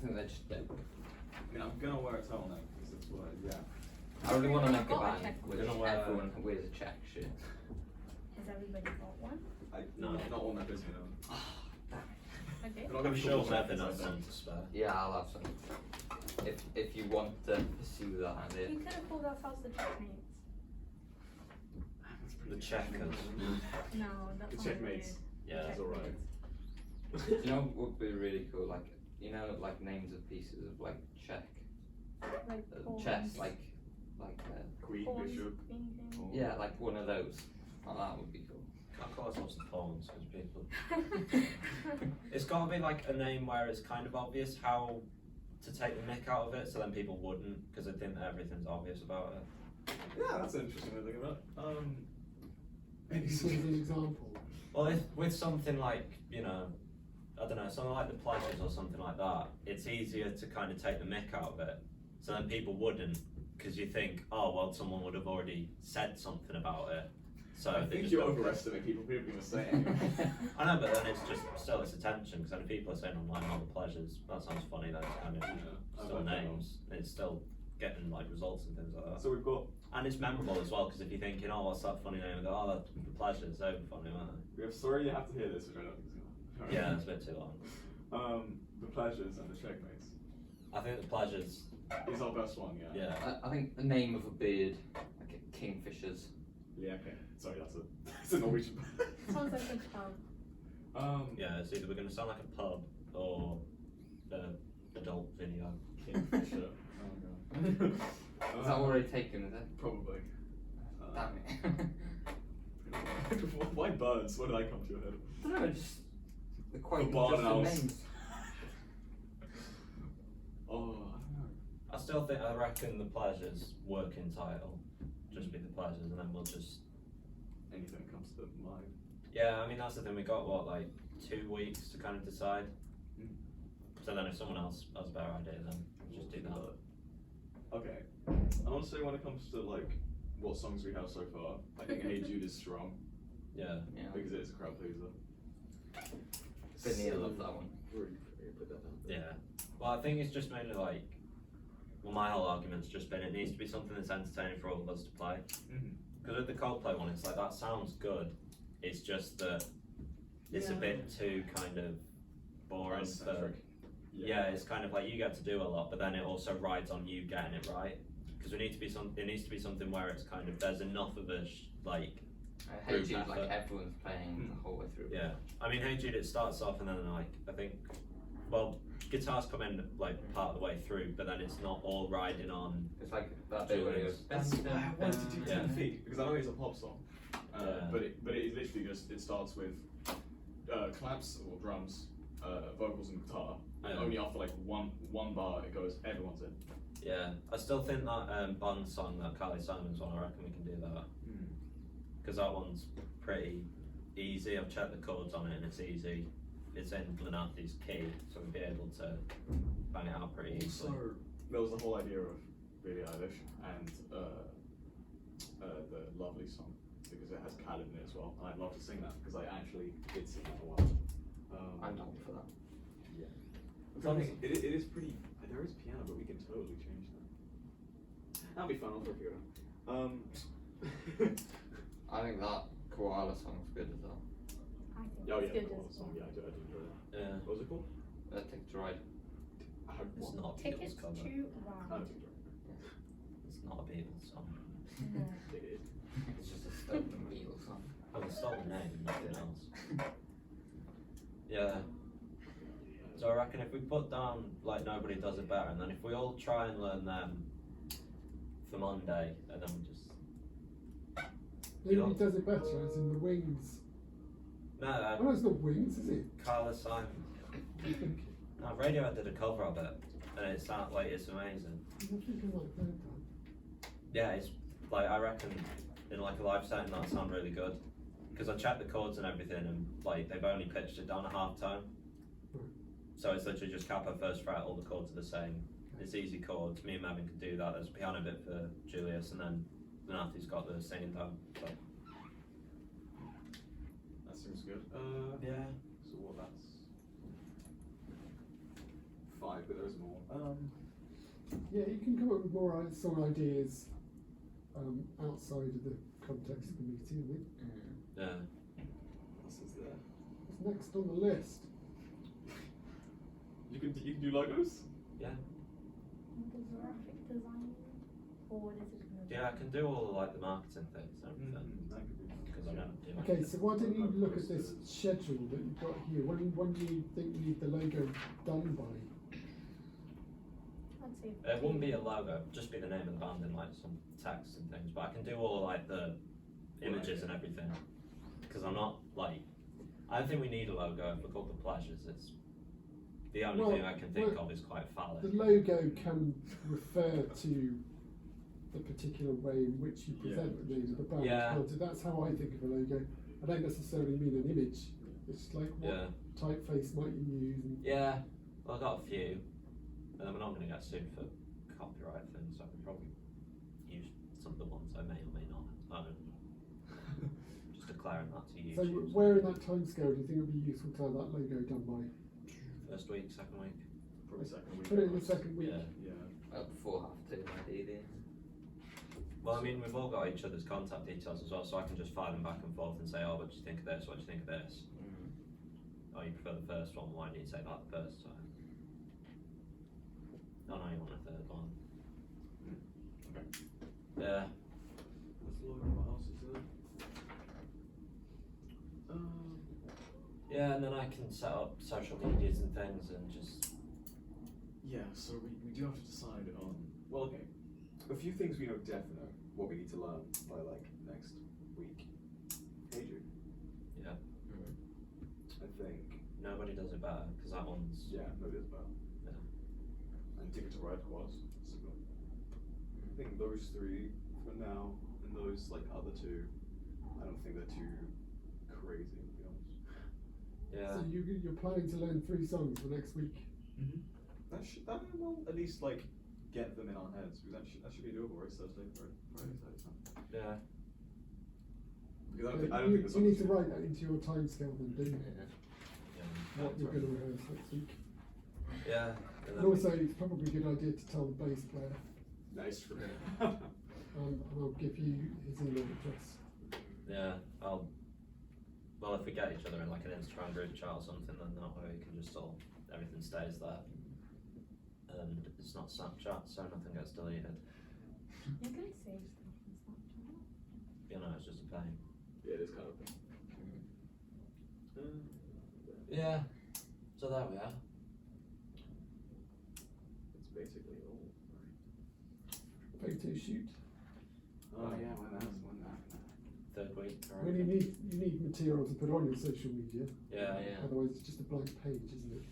think they're just dope. I mean, I'm gonna wear a turtleneck because it's what, yeah. I really want to make a Got a band check. with Gonna wear- everyone wears a check shirt. Has everybody got one? No, not one that fits me though. Okay. We're not gonna I'm be sure short Method jackets, has I some think. to spare. Yeah, I'll have some. If you want to pursue that idea. We could have called ourselves the checkmates. That's The pretty checkers. No, that's The not checkmates. Yeah, That's alright. Do you know what would be really cool? Like, you know, like names of pieces of like check, Like chess, like Queen, pawns, bishop. queen, king. yeah, like one of those. Oh, that would be cool. Can't call ourselves the pawns because people. It's got to be like a name where it's kind of obvious how to take the mick out of it, so then people wouldn't, because they think that everything's obvious about it. Yeah, that's an interesting way to think about it. Maybe give an example. Well, if with something like, you know, I don't know, something like the pleasures or something like that, it's easier to kind of take the mick out of it. So then people wouldn't, because you think, oh well, someone would have already said something about it. So I they think just you go- overestimate people are gonna say anyway. I know, but then it's just still it's attention, because then if people are saying online all the pleasures, that sounds funny. Then it's kind of Yeah, still I bet names. It's still getting like results and things like that. So we've got, And it's memorable as well, because if you're thinking, oh, what's that funny name? And go, oh, that's the pleasures. They're funny, aren't we have sorry you have to hear this, which I don't think is gonna. they? Yeah, it's a bit too long. The pleasures and the checkmates. I think the pleasures. Is our best one, yeah. Yeah. I think the name of a bird, like a kingfishers. Yeah, okay. Sorry, that's a Norwegian. Sounds like a pub. Yeah, it's either we're going to sound like a pub or the adult video. Kingfisher. Oh god. Is that already taken? Is it? Probably. Damn it. Why birds? What did I come to your head? I don't know. Just they're quite barn interesting owls. names. Oh, I don't know. I still think, I reckon the pleasures working title, just be the pleasures, and then we'll just. Anything that comes to mind. Yeah, I mean, that's the thing, we got what, like 2 weeks to kind of decide. Mm. So then if someone else has a better idea, then just do that. Okay. And honestly, when it comes to like what songs we have so far, I think Hey Jude is strong Yeah. Yeah. because it is a crowd pleaser. Sydney, I love that one. Really put that down. Yeah. Well, I think it's just mainly like, well, my whole argument's just been it needs to be something that's entertaining for all of us to play. Mm-hmm. Because with the Coldplay one, it's like that sounds good. It's just that it's a Yeah. bit too kind of boring. For, Centric. yeah, it's kind of like you get to do a lot, but then it also rides on you getting it right. Because we need to be it needs to be something where it's kind of there's enough of us like. Hey Group Jude, like effort. everyone's playing the whole way through. Yeah, I mean, Hey Jude, it starts off and then like I think, well, guitars come in like part of the way through, but then it's not all riding on. It's like that bit where it goes. That's why I wanted to do Yeah. 10 feet because I know it's a pop song, Yeah. but it is literally just it starts with claps or drums, vocals and guitar, and Yeah. only after like one bar it goes everyone's in. Yeah, I still think that Bond song, that Carly Simon's one, I reckon we can do that. Because that one's pretty easy. I've checked the chords on it and it's easy. It's in Lenathi's key, so we'll be able to bang it out pretty easily. Also, there was the whole idea of Billie Eilish and the Lovely song because it has Khaled in it as well, and I'd love to sing that because I actually did sing that a while. I'm down for that. I think it is pretty. There is piano, but we can totally change that. That'll be fun. I'll figure it out. I think that koala song's good as well. I think Oh it's yeah, good the as song. well. Yeah, I do enjoy that. Yeah, What was it called? Ticket to Ride. it's not a Tickets Beatles cover. to Oh, Ride. Ticket to Ride. It's not a Beatles song. No. It is. It's just a Stolen Beatles song. Oh, they stole the name and nothing else. Yeah. So I reckon if we put down like Nobody Does It Better, and then if we all try and learn them for Monday, and then we just Nobody does it better, as in the Wings. no, Oh, it's not Wings, is it? Carla Simon. I think. No, Radiohead did a cover of it, and it sounds like it's amazing. I'm thinking like that. Yeah, it's like I reckon in like a live setting that sound really good. Because I checked the chords and everything, and like they've only pitched it down a half tone. So it's literally just capo first fret, all the chords are the same. It's easy chords. Me and Mevin can do that. There's a piano bit for Julius, and then Nathy's got the singing down. So That seems good. yeah. So what? That's 5 5, but there's more. Yeah, you can come up with more song ideas outside of the context of the meeting. I think. Yeah. What else is there? What's next on the list? You can do logos. Yeah. The graphic design, or what is it? Yeah, I can do all like the marketing things and everything. That could be. Because I don't do Okay, anything. so why don't you look at this schedule that you've got here? When do you think you need the logo done by? I'd say. It wouldn't be a logo, it'd just be the name of the band and like some text and things. But I can do all like the images and everything. Because I'm not like, I don't think we need a logo if we're called the Pleasures. It's the only Well, thing I can think well, of is quite phallic. The logo can refer to the particular way in which you present the name of the band. Yeah. can't it? That's how I think of a logo. I don't necessarily mean an image. It's like what Yeah. typeface might you use? And Yeah, well, I got a few, and then we're not going to get sued for copyright things, so I can probably use some of the ones I may or may not own. Just declaring that to so YouTube. where in that timescale do you think it would be useful to have that logo done by? First week, second week. Probably second week. Put it in the second week. Yeah. Yeah. Before half two, ideally. Well, I mean, we've all got each other's contact details as well, so I can just fire them back and forth and say, oh, what do you think of this? What do you think of this? Oh, you prefer the first one? Why do you say that the first time? Oh, no, you want a third one. Okay. Yeah. What's the logo? What else is there? Yeah, and then I can set up social medias and things and just. Yeah, so we do have to decide on. Well, okay. A few things we know definite what we need to learn by like next week. Hey Jude. Yeah. I think. Nobody does it better, because that one's. Yeah, maybe it's better. Yeah. And Ticket to Ride was super. I think those 3 for now, and those like other 2, I don't think they're too crazy to be honest. Yeah. So you're planning to learn 3 songs for next week. That will at least like get them in our heads, because that should be doable, right? Thursday, Friday, Saturday. Yeah. Because Okay, I don't think you need to write that into your timescale then, don't you? Yeah. What you're going to rehearse next week. Yeah. And also, it's probably a good idea to tell the bass player, Nice for me. and I'll give you his email address. Yeah. Well, if we get each other in like an Instagram group chat or something, then that way we can just all, everything stays there. And it's not Snapchat, so nothing gets deleted. You can save stuff on Snapchat. You know, it's just a pain. Yeah, it is kind of. Yeah. So there we are. It's basically all. Photo shoot. Oh yeah, when that. Third week. Well, you need material to put on your social media. Yeah. Otherwise, it's just a blank page, isn't it?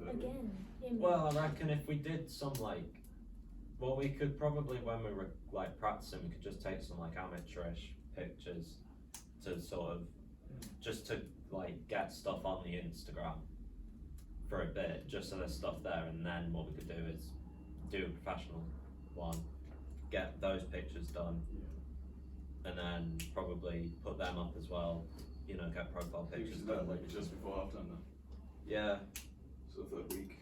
Again, image. Well, I reckon if we did some like, well, we could probably when we were like practicing, we could just take some like amateurish pictures to sort of just to like get stuff on the Instagram for a bit, just so there's stuff there, and then what we could do is do a professional one, get those pictures done, and then probably put them up as well. You know, get profile You pictures just done done. like just before halftime then. Yeah. So the 3rd week.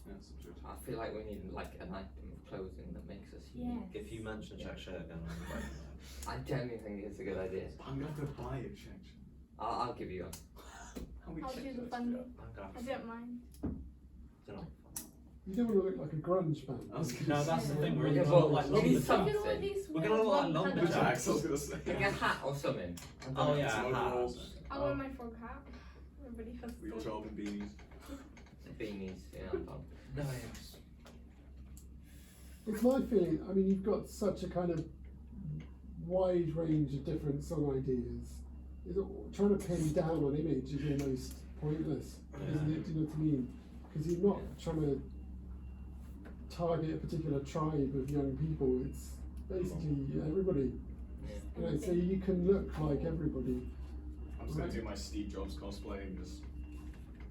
Yeah, some sort. I feel like we need like an item of clothing that makes us unique. Yes. If you mention check shirt again, I'm like, I genuinely think it's a good idea. I'm gonna have to buy a check. I'll give you one. How many I'll check do the shirts funding. do you I'm gonna I have don't mind. to know. You don't want to look like a grunge band. I was gonna No, that's the thing. We're Yeah, gonna but look like we need lumberjacks. some- Look at all these We're gonna look like weird have? lumberjacks. Jacks, I was gonna say. Like a hat or something. Oh yeah, Some hats. overalls. I'll wear my frog hat. Everybody has We all to. show up in beanies. Beanies, yeah, I'm done. Nice. It's my feeling, I mean, you've got such a kind of wide range of different song ideas. Trying to pin down an image is almost pointless, isn't it? Do you know what I mean? Because you're not trying to target a particular tribe of young people. It's basically everybody. You know, so you can look like everybody. I'm just gonna do my Steve Jobs cosplay and just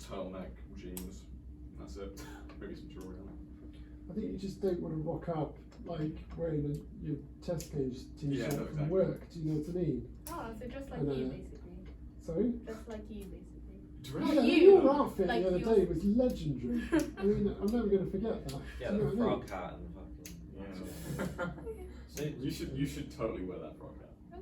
turtleneck jeans. That's it. Maybe some jewelry on. I think you just don't want to rock up like wearing your test cage t-shirt Yeah, no, from exactly. work. Do you know what I mean? Oh, so just like And, you basically. Sorry? Just like you basically. Dress- Yeah, You, your outfit like the other your- day was legendary. I mean, I'm never going to forget that. Yeah, Do you know the what I mean? frog hat and fucking. Yeah. So, You should totally wear that frog hat.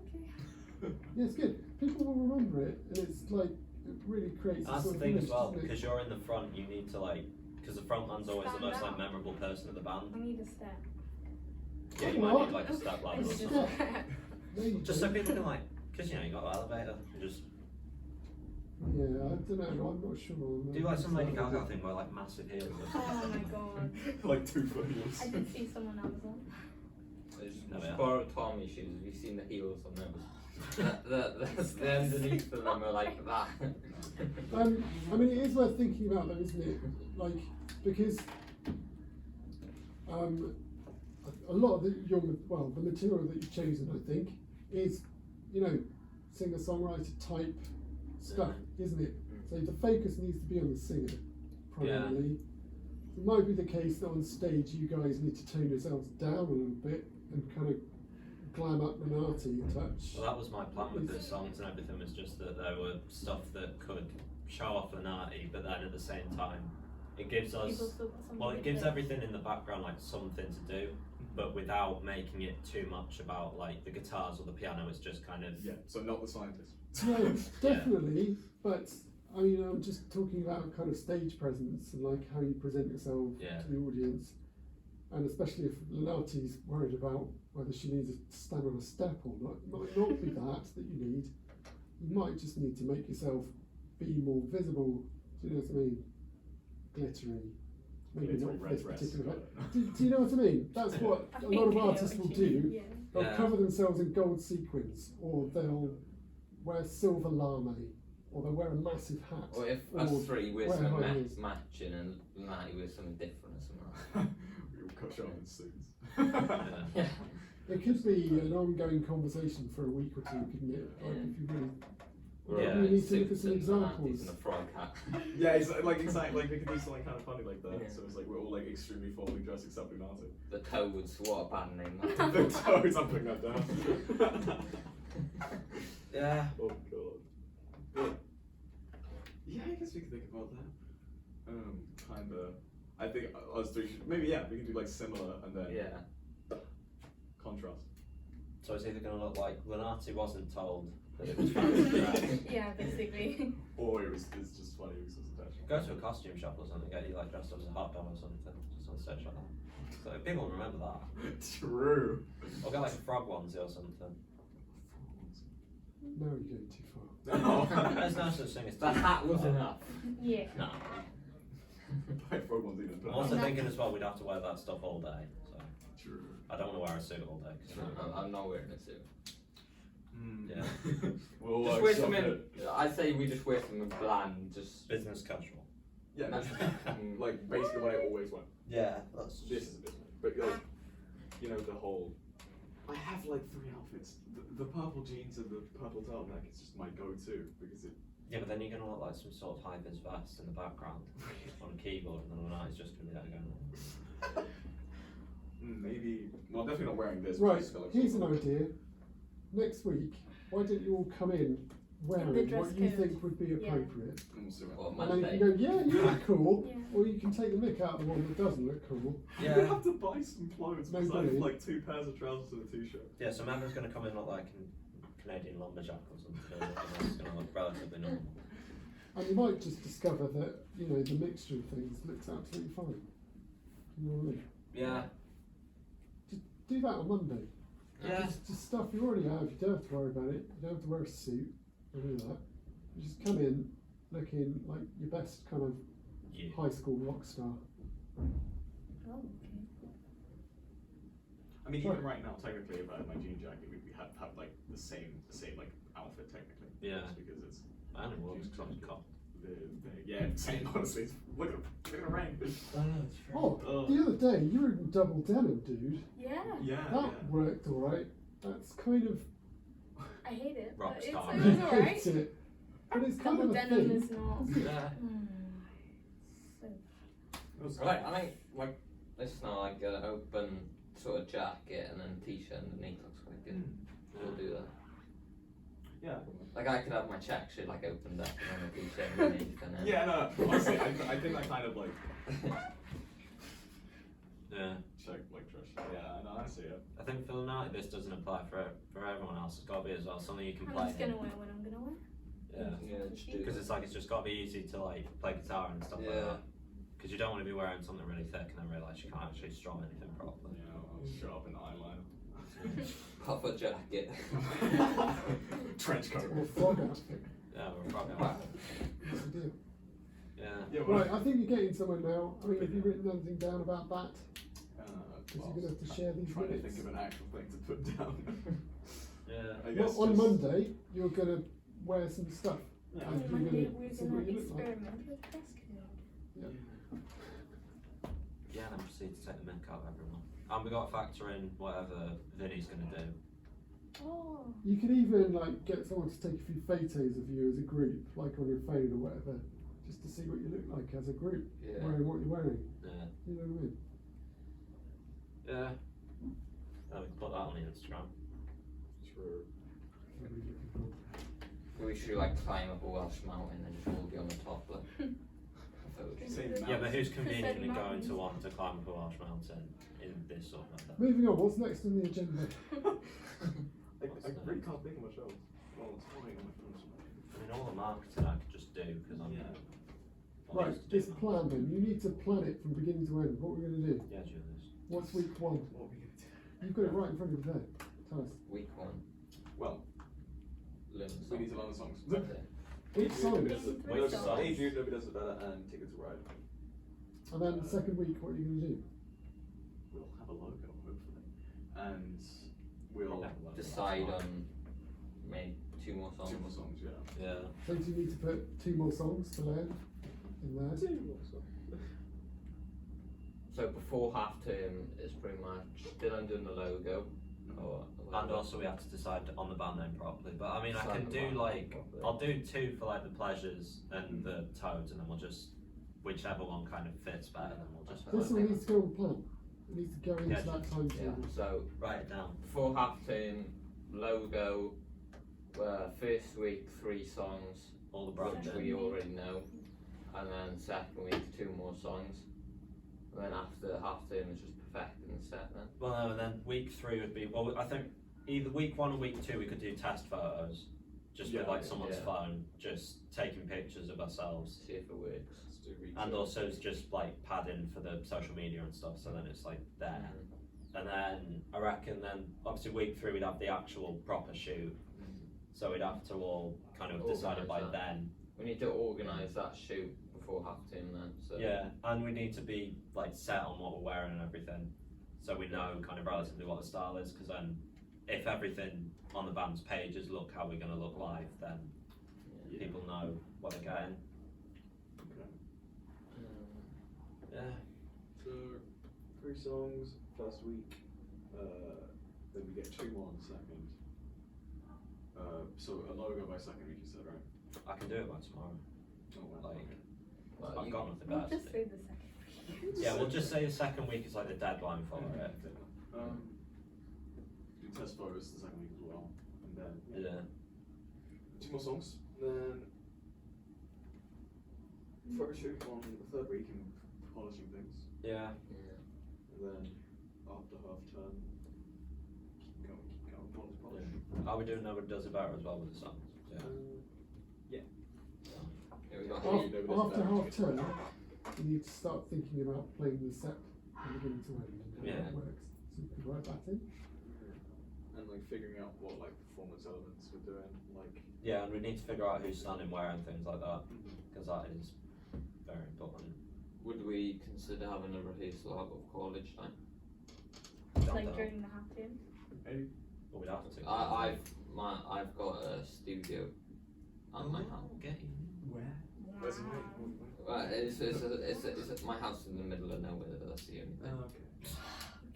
Okay. Yeah, it's good. People will remember it, and it's like it really creates. a that's the sort of thing image, as well, doesn't it? because you're in the front, you need to like, because the front man's always the Stand most like out. memorable person of the band. I need a step. Yeah, you might need like a step ladder or It's just- something. There you Just go. so people can like, because you know you got the elevator, you just Yeah, I don't know. I'm not sure. do like some Lady Gaga thing where like massive heels. Or Oh something. my god. Like 2 foot heels. I did see some on Amazon. No, yeah. Borrowed Tommy shoes. Have you seen the heels on those? the underneath of them are like that. I mean, it is worth thinking about, though, isn't it? Like, because a lot of the material that you've chosen, I think, is, you know, singer-songwriter type stuff, isn't it? So the focus needs to be on the singer, primarily. It might be the case that on stage you guys need to tone yourselves down a little bit and kind of glam up Renati a touch. Well, that was my plan with the songs and everything, was just that there were stuff that could show off Lenati, but then at the same time, it gives us, People still got something well, it with gives everything in the background like something to do, but without making it too much about like the guitars or the piano. It's just kind of Yeah, so not the scientist. No, definitely, but I mean, I'm just talking about kind of stage presence and like how you present yourself Yeah. to the audience, and especially if Lenati's worried about whether she needs to stand on a step or not. It might not be that you need. You might just need to make yourself be more visible. Do you know what I mean? Glittery. Maybe Glittery not red this dress. particular. Do you know what I mean? That's what I a lot of think I know artists will what you mean, do. Yeah. They'll Yeah. cover themselves in gold sequins, or they'll wear silver lame, or they'll wear a massive hat. Or if or us three wear wear something high heels. matching and Lenati wears something different or something. We all cut sharp in suits. yeah. It could be an ongoing conversation for a week or two, couldn't it? Like if you really. Yeah. We need to look at some Suits and examples. Lenatis and a frog hat. Yeah, it's like exactly like we could do something kind of funny like that. Yeah. So it's like we're all like extremely formally dressed except Lunati. The Toads, what a band name that. The Toads, I'm putting that down. Yeah. Oh god. But, yeah, I guess we could think about that. Kinda. I think us three should maybe we can do like similar and then Yeah. contrast. So it's either going to look like Lenati wasn't told that it was fancy dress. Yeah, basically. Or it's just funny because it's attached. Go to a costume shop or something, get you like dressed up as a hot dog or something, just on stage like that. So people will remember that. True. Or get like a frog onesie or something. No, you're going too far. No. There's no such thing as The hat was enough. Yeah. No. Like frog one's even I'm also thinking as well we'd have to wear that stuff all day. So True. I don't want to wear a suit all day. 'cause I'm not wearing a suit. Yeah. We'll Just like wear shop something. it. I say we just wear something bland. Just Business casual. Yeah, like basically what I always wear. Yeah, that's This is a business, but like, you know, the whole. I have like 3 outfits. The purple jeans and the purple turtleneck is just my go-to because it. yeah, but then you're gonna look like some sort of high vis vest in the background on a keyboard, and then Lenati's just gonna be there going. Maybe. Well, I'm definitely not wearing this. Right, because it's got, like, here's an sort of- idea. Next week, why don't you all come in wearing The dress what you code. think would be Yeah. appropriate? I'm assuming. Or And then you Monday. can go, yeah, you look cool, Yeah. or you can take the mick out of the one that doesn't look cool. I'm gonna have to buy some clothes because I have Maybe. like 2 pairs of trousers and a t-shirt. Yeah, so Member's gonna come in look like a Canadian lumberjack or something, and it's gonna look relatively normal. And you might just discover that, you know, the mixture of things looks absolutely fine. You know what I mean? Yeah. Do that on Monday. Yeah. Just stuff you already have, you don't have to worry about it, you don't have to wear a suit or any of that. You just come in looking like your best kind of Yeah. high school rock star. Oh, okay. I mean, Right. even right now, technically, if I had my jean jacket, we have like the same like outfit technically. Yeah. Just because it's I don't know, Jeans it's kind of jacket. cool. yeah, same honestly. Look at the rain. Oh, the other day you were in double denim, dude. Yeah. Yeah. That worked alright. That's kind of I hate it. Rock but star. It was alright. hates it. But it's kind Double of a denim thing. is not. Yeah. So. Right, I think like it's not like an open sort of jacket and then t-shirt underneath looks quite good. We'll do that. Yeah. Like I could have my check sheet like opened up and then it'd be showing underneath and then. Yeah, no, honestly, I think that kind of like Yeah. check like trash. Yeah, no, I see it. I think for the night this doesn't apply for everyone else. It's got to be as well something you can I'm play. just gonna wear what I'm gonna wear. Yeah. Yeah, just do Because it's like it's just got to be easy to like play guitar and stuff like Yeah. that. Because you don't want to be wearing something really thick and then realise you can't actually strum anything properly. You know, I'll show up in eyeliner. puffer jacket. Trench coat. Or frog outfit. Yeah, we're probably What's the deal? Yeah. Yeah, well, Right, I think you're getting somewhere now. I mean, have you written anything down about that? Because well, you're going to have to share these trying to minutes. think of an actual thing to put down. Yeah. I guess Well, on just- Monday, you're going to wear some stuff. Yeah. And you're Monday gonna we're see gonna what you look like. experiment with dress code. Yeah, and then proceed to take the mick out of everyone. And we got to factor in whatever Vinny's going to do. Oh. You could even like get someone to take a few photos of you as a group, like on your phone or whatever, just to see what you look like as a group, Yeah. wearing what you're wearing. Yeah. You know what I mean? Yeah. And we can put that on the Instagram. True. What are you looking for? We should like climb up a Welsh mountain and just all be on the top like. photos. Same Yeah, but who's Percent conveniently going mountains. to want to climb up a Welsh mountain in this sort of weather? Moving on, what's next on the agenda? I really can't think of much else. Well, it's fine on my phone. I mean, all the marketing I could just do because I'm. Yeah. I'm Right, used to this doing that. plan then, you need to plan it from beginning to end. What we're going to do? Yeah, Julius. What's week one? What are we gonna do? You've got it right in front of you there. Tell us. Week 1. Well, Learn the we need to song. learn the songs. Which songs? Three songs. Adrian, nobody does it better, and Ticket to Ride. And then the second week, what are you going to do? We'll have a logo, hopefully. And we'll Decide on maybe 2 more songs. 2 more songs, yeah. Yeah. So do you need to put 2 more songs to learn in there? 2 more songs. So before half term is pretty much Dylan doing the logo. Or And also we have to decide on the band name properly. But I mean, I Decide can the do band name like, properly. I'll do 2 for like the pleasures and the toads, and then we'll just, whichever one kind of fits better, then we'll just This one needs to go on plan. It needs to go into Yeah. that Yeah. timetable. So write it down. before half term, logo. First week 3 songs, All the which branding. we already know, and then second week 2 more songs. And then after half term is just perfecting the set then. Well, no, and then week 3 would be, well, I think either week 1 or week 2 we could do test photos, just with Yeah, like someone's yeah. phone, just taking pictures of ourselves. See if it works. Let's do week And 2. also it's just like padding for the social media and stuff, so then it's like there. And then I reckon then obviously week 3 we'd have the actual proper shoot. So we'd have to all kind of decided by Organise that. then. We need to organise that shoot before half term then. So Yeah, and we need to be like set on what we're wearing and everything, so we know kind of relatively what the style is. Because then, if everything on the band's pages look how we're going to look live, then Yeah. people know what they're getting. Okay. Yeah. So, 3 songs, first week. Then we get 2 more on the second. So a logo by second week, you said, right? I can do it by tomorrow. Oh, wow. Like, Okay. Well, I've you- got nothing We'll better to just do. say the second. Yeah, we'll just say the second week is like the deadline for it. Do test photos the second week as well. And then Yeah. 2 more songs. Then photo shoot on the third week and polishing things. Yeah. Yeah. And then after half term, keep going, polish. Are we doing Nobody Does It Better as well with the songs? Yeah. Yeah, we got After half term, you need to start thinking about playing the set from beginning to end and how Yeah. it works. So you could write that in. And like figuring out what like performance elements we're doing, like Yeah, and we need to figure out who's standing where and things like that, because that is very important. Would we consider having a rehearsal out of college time? Don't Like know. during the half term. But we'd have to. I've got a studio at my house. Get you. where? Where's the name? It's my house in the middle of nowhere. That's the only thing. Okay.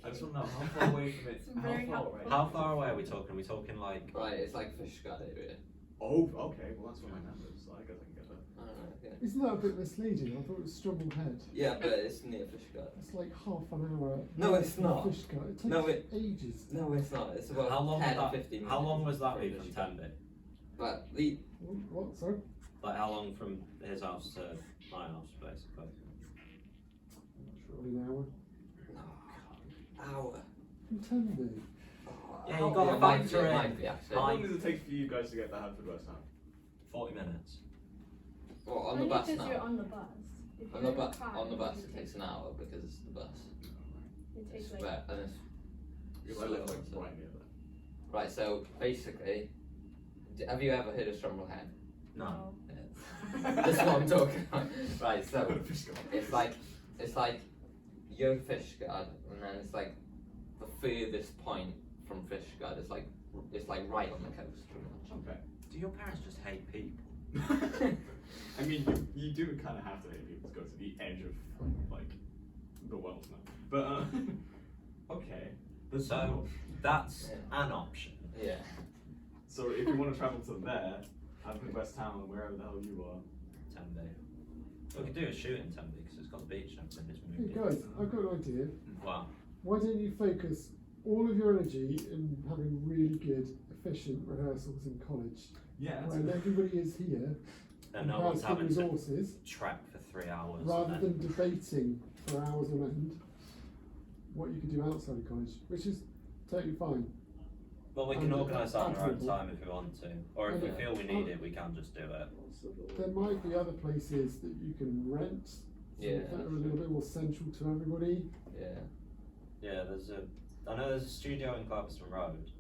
I just want to know how far away from it. It's very helpful. How far away are we talking? Are we talking like? Right, it's like Fishguard area. Oh, okay. Well, that's where my nan lives. So I guess I can get there. Okay. Isn't that a bit misleading? I thought it was Strumble Head. Yeah, but it's near Fishguard. It's like half an hour. No, it's from not. Fishguard. It takes No, ages. No, it's not. It's about How long 10 would that? 15 minutes. How long was that be from Fishguard. Tenby? But the What? Sorry. Like how long from his house to my house, basically? Surely an hour. hour. From Tenby. Yeah, you got to factor it might in be actually. How I- long does it take for you guys to get to Hadford West Ham? 40 minutes. Well, on the Only bus because you're now. on the bus. If On you're the in a bus, car, on the bus, it it takes an hour because it's the bus. It takes It's like wet and it's Because I live like slow, right near there. right. So basically, have you ever heard of Strumble Head? No. That's what I'm talking about. Right. So Fishguard. it's like you're Fishguard, and then it's like the furthest point from Fishguard. It's like right on the coast, pretty much. Okay. Do your parents just hate people? I mean, you do kind of have to hate people to go to the edge of like the world now. But okay. There's So- one option. That's Yeah. an option. Yeah. So if you want to travel to there, Hadford West Town, or wherever the hell you are. Tenby. We could do a shoot in Tenby because it's got the beach and everything. It's Hey moving. guys, I've got an idea. Wow. Why don't you focus all of your energy in having really good, efficient rehearsals in college, Yeah. That's when everybody is here Then and no has one's good having to resources, trek for 3 hours. rather and then, than debating for hours on end what you could do outside of college, which is totally fine. well, we can and organise that on our own admirable. time if we want to. Or if we Yeah. feel we need it, we can just do it. There might be other places that you can rent Yeah, that are a little bit more central to everybody. Yeah. Yeah, I know there's a studio in Clapperton Road,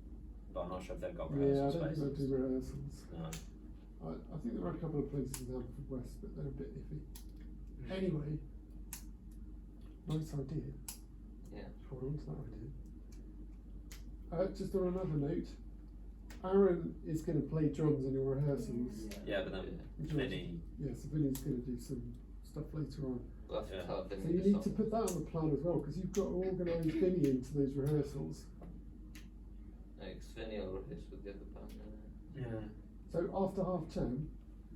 but I'm not sure if they've got Yeah, I rehearsal don't think spaces. they'll do rehearsals. No. I think there are a couple of places in Haverford West, but they're a bit iffy. Anyway, nice idea. Yeah. Hold on to that idea. Just on another note, Aaron is going to play drums in your rehearsals. Yeah, but then Which Vinny. Yeah, so Vinny's going to do some stuff later on. We'll have to Yeah. tell So Vinny you the need to song. put that on the plan as well, because you've got to organise Vinny into those rehearsals. Like, Vinny will rehearse with the other band. Yeah. So after half term,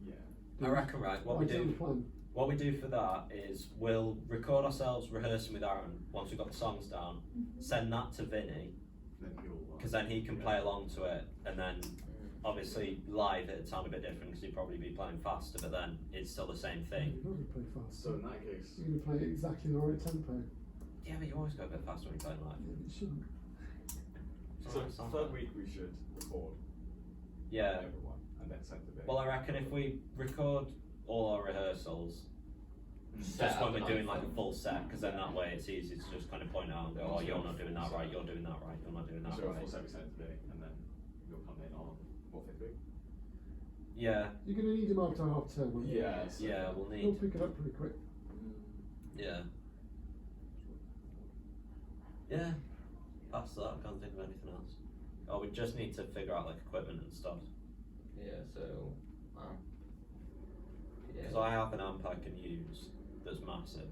Yeah. I reckon, right, what we write down do the plan. What we do for that is we'll record ourselves rehearsing with Aaron once we've got the songs down, send that to Vinny, Then he'll. because then he can play along to it, and then obviously live it'd sound a bit different because he'd probably be playing faster, but then it's still the same thing. You're not going to play fast. So in that case. You're going to play exactly the right tempo. Yeah, but you always go a bit faster when you're playing live. Yeah, but you shouldn't. So It's not third bad. week we should record Yeah. everyone and then send the video. Well, I reckon if we record all our rehearsals, Set just up when we're an doing like a iPhone. full set, because then that way it's easy to just kind of point out and go, oh, you're not doing that right, you're doing that right, you're not doing that So a right. full set we send today, and then you'll come in on what, 5th week? Yeah, You're going to need him after half term. aren't you? Yeah. So yeah, we'll He'll need, pick it up pretty quick. yeah. Yeah, past that, I can't think of anything else. Oh, we just need to figure out like equipment and stuff. Yeah, so. Yeah. Because I have an amp I can use that's massive.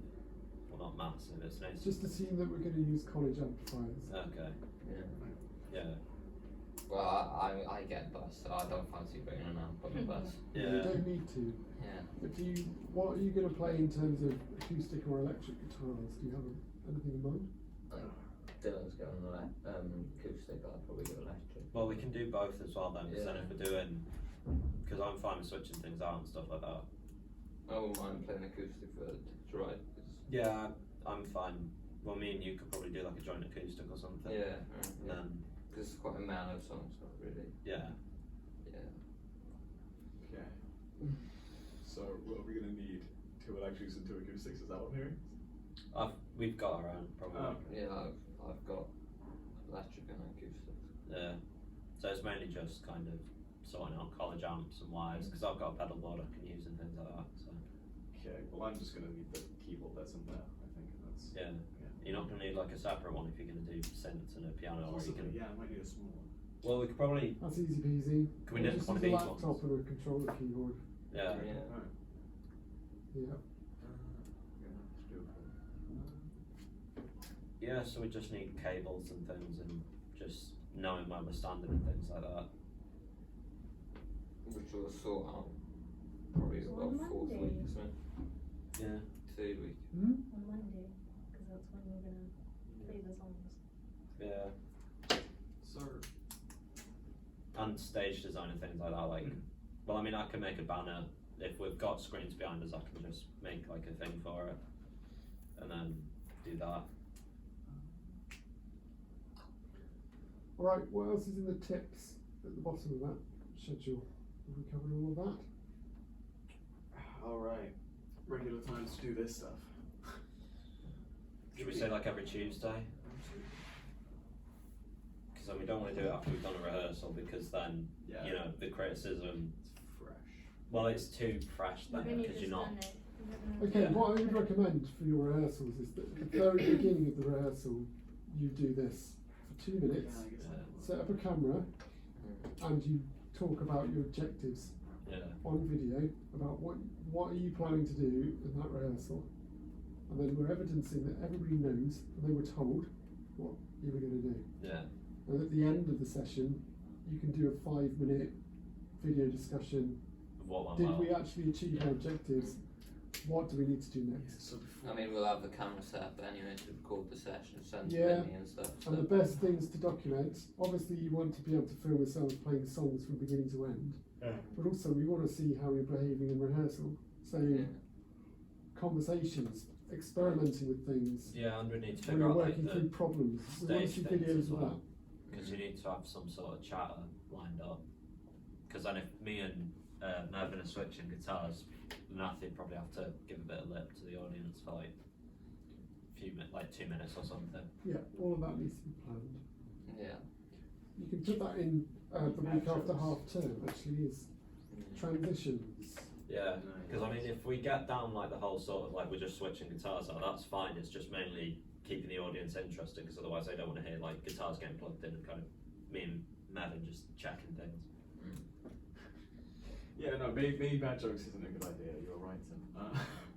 Well, not massive, it's nice. Just assume that we're going to use college amplifiers. Okay, Yeah. yeah. Well, I get bus, so I don't fancy bringing an amp on the bus. You Yeah. don't need to. Yeah. But what are you going to play in terms of acoustic or electric guitars? Do you have anything in mind? Dylan's going acoustic, I'll probably go electric. Well, we can do both as well then, because then Yeah. if we're doing, because I'm fine with switching things out and stuff like that. I wouldn't mind playing acoustic for to ride. Yeah, I'm fine. Well, me and you could probably do like a joint acoustic or something. Yeah. And then, Because it's quite a mellow song, so really. yeah. Yeah. Okay. So what are we gonna need? 2 electrics and 2 acoustics, is that what I'm hearing? We've got our own, probably. Oh. Yeah, I've got electric and acoustic. Yeah. So it's mainly just kind of sorting out college amps and wires, because I've got a pedal board I can use and things like that. So Okay, well I'm just gonna need the keyboard that's in there, I think, and that's. yeah, you're not gonna need like a separate one if you're gonna do synths and a piano, or you Possibly, can. yeah, I might need a small one. Well, we could probably. That's easy peasy. Can we Or do just one of use a these laptop ones? and a controller keyboard. Yeah. Yeah. Alright. Yeah. Yeah, so we just need cables and things, and just knowing where we're standing and things like that. Which we'll sort out probably So about on 4th Monday. week, isn't it? Yeah. 3rd week. on Monday, because that's when we're gonna play the songs. Yeah. So And stage design and things like that, like, well, I mean, I can make a banner. If we've got screens behind us, I can just make like a thing for it, and then do that. Alright, what else is in the tips at the bottom of that schedule? Have we covered all of that? Alright. Regular times to do this stuff. Should we say like every Tuesday? Because then we don't want to do it after we've done a rehearsal, because then, Yeah. you know, the criticism, It's fresh. well, it's too fresh then, We've only because just you're not. done it. We're gonna Okay, do what I it. would recommend for your rehearsals is that at the very beginning of the rehearsal, you do this for 2 minutes, Yeah, I guess that would set up a camera, and you talk about your objectives Yeah. on video about what are you planning to do in that rehearsal, and then we're evidencing that everybody knows and they were told what you were going to do. Yeah. And at the end of the session, you can do a 5-minute video discussion. What one? Did well? we actually achieve our objectives? What do we need to do Yeah, next? so before I mean, we'll have the camera set up anyway to record the session, send Yeah. to Vinny and stuff. And so- the best things to document, obviously you want to be able to film yourselves playing songs from beginning to end, but also we want to see how you're behaving in rehearsal. So Yeah. conversations, experimenting with things, Yeah, and we need to when figure you're out like working through the, problems. We want to see stage things videos as of well. that. because you need to have some sort of chatter lined up. Because then if me and Mervyn are switching guitars, Nathan probably have to give a bit of lip to the audience for like like 2 minutes or something. Yeah, all of that needs to be planned. Yeah. You can put that in the week after half term, actually, is transitions. Yeah, because I mean, if we get down like the whole sort of like we're just switching guitars out, that's fine. It's just mainly keeping the audience interested, because otherwise they don't want to hear like guitars getting plugged in and kind of me and Mervyn just checking things. Yeah, no, maybe bad jokes isn't a good idea. You're right, Tim.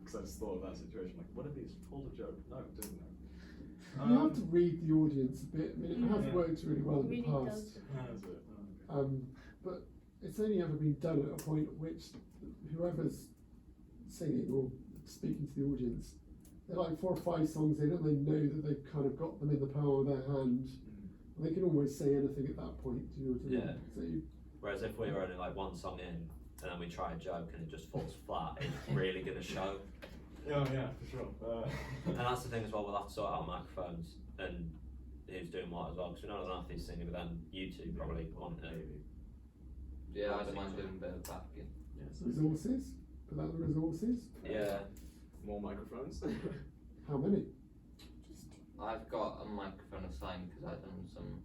Because I just thought of that situation. Like, what if he's pulled a joke? No, it didn't. You have to read the audience a bit. I mean, it has Yeah. worked really well in Really the past. does. That's it. Oh, okay. But it's only ever been done at a point at which whoever's singing or speaking to the audience, they're like 4 or 5 songs in and they know that they've kind of got them in the palm of their hand. And they can always say anything at that point, do you know what I mean? Yeah. So you, Whereas if we were only like one song in and then we try a joke and it just falls flat, it's really gonna show. Oh, yeah, for sure. And that's the thing as well, we'll have to sort out microphones and who's doing what as well, because we know that Nathan's singing, but then you two probably want to. Yeah, I don't mind doing a bit of backing. Yeah, so resources, put out the resources. Yeah. more microphones. How many? Just I've got a microphone assigned because I've done some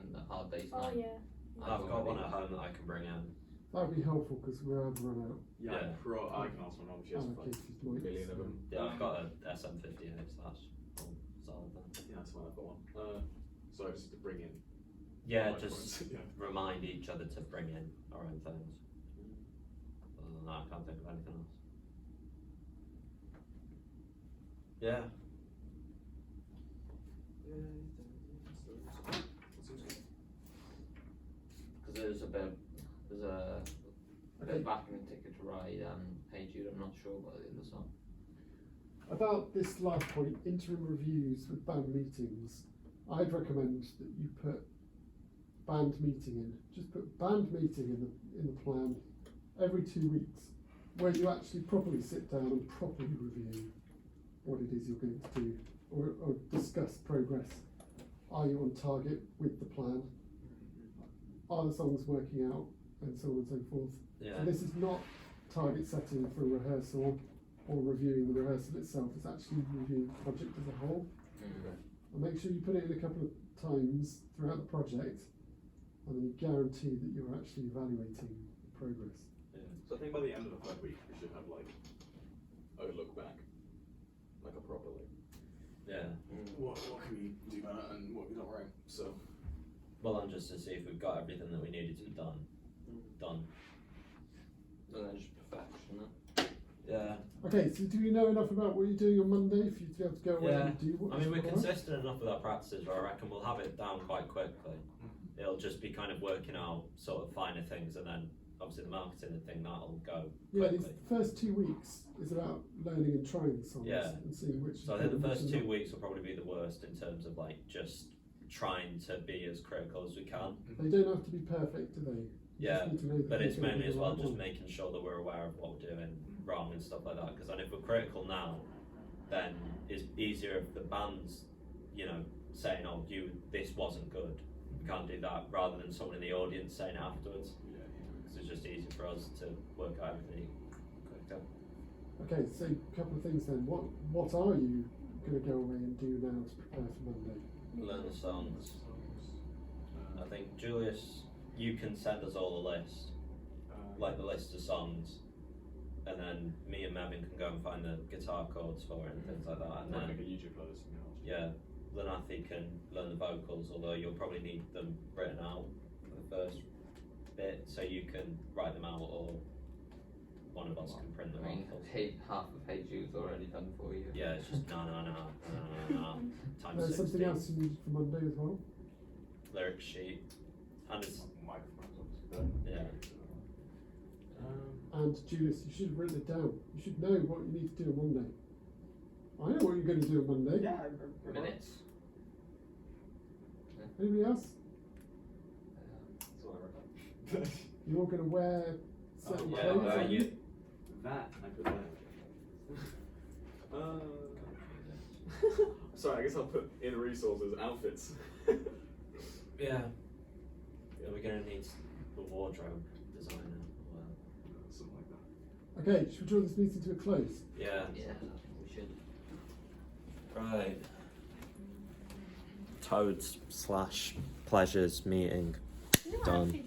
in the hard days oh night. yeah. I've got one at home that I can bring in. That would be helpful because we're out run out. Yeah, I can ask my mum. She has like Allocated a mics. million of them. Yeah, I've got a SM58, so that's all solid then. Yeah, that's fine. I've got one. So I just have to bring in. Yeah, microphones. just yeah. remind each other to bring in our own things. Other than that, I can't think of anything else. Yeah. Because there's a bit of backing in Ticket to Ride and Hey Jude. I'm not sure about the other song. About this last point, interim reviews with band meetings, I'd recommend that you put band meeting in. Just put band meeting in the plan every 2 weeks, where you actually properly sit down and properly review what it is you're going to do, or discuss progress. Are you on target with the plan? Are the songs working out, and so on and so forth. Yeah. So this is not target setting for a rehearsal or reviewing the rehearsal itself. It's actually reviewing the project as a whole. And make sure you put it in a couple of times throughout the project, and then you guarantee that you're actually evaluating progress. So I think by the end of the 3rd week, we should have like a look back, like a proper like. Yeah. What can we do better and what we got right? So. Well, and just to see if we've got everything that we needed to be done. And then just perfection it. Yeah. Okay, so do you know enough about what you're doing on Monday for you to be able to go away Yeah. and do what I mean, we're you've got? consistent enough with our practices where I reckon we'll have it down quite quickly. It'll just be kind of working out sort of finer things, and then obviously the marketing thing, that'll go Yeah, quickly. these first 2 weeks is about learning and trying the songs Yeah. and seeing which. So I think the which first are 2 not. weeks will probably be the worst in terms of like just trying to be as critical as we can. They don't have to be perfect, do they? You Yeah, just need to know that but they're it's gonna mainly be as the well right just one. making sure that we're aware of what we're doing wrong and stuff like that. Because if we're critical now, then it's easier if the band's, you know, saying, "Oh, this wasn't good. We can't do that," rather than someone in the audience saying it afterwards. Yeah, Because it's just easier for us to work out everything quicker. Okay, so a couple of things then. What are you going to go away and do now to prepare for Monday? Learn the songs. I think Julius, you can send us all a list, like the list of songs, and then me and Mevin can go and find the guitar chords for it and things like that. And Might then make a YouTube playlist, something else. yeah, Lenathi can learn the vocals, although you'll probably need them written out for the first bit, so you can write them out, or one of us can print them I mean, out. half of Hey Jude's already done for you. Yeah, it's just no times There's something 16. else you need for Monday as well? Lyric sheet, and it's Microphones, obviously. yeah. And Julius, you should have written it down. You should know what you need to do on Monday. I know what you're going to do on Monday. Yeah, Minutes. Anybody else? That's all I reckon. You're all going to wear certain Yeah, clothes? well, aren't you, That, and I put that. Sorry, I guess I'll put in resources, outfits. yeah. We're gonna need a wardrobe designer. Well, Something like that. Okay, should we draw this meeting to a close? yeah. Yeah, we should. Right. Toads / pleasures meeting. You know, Done. actually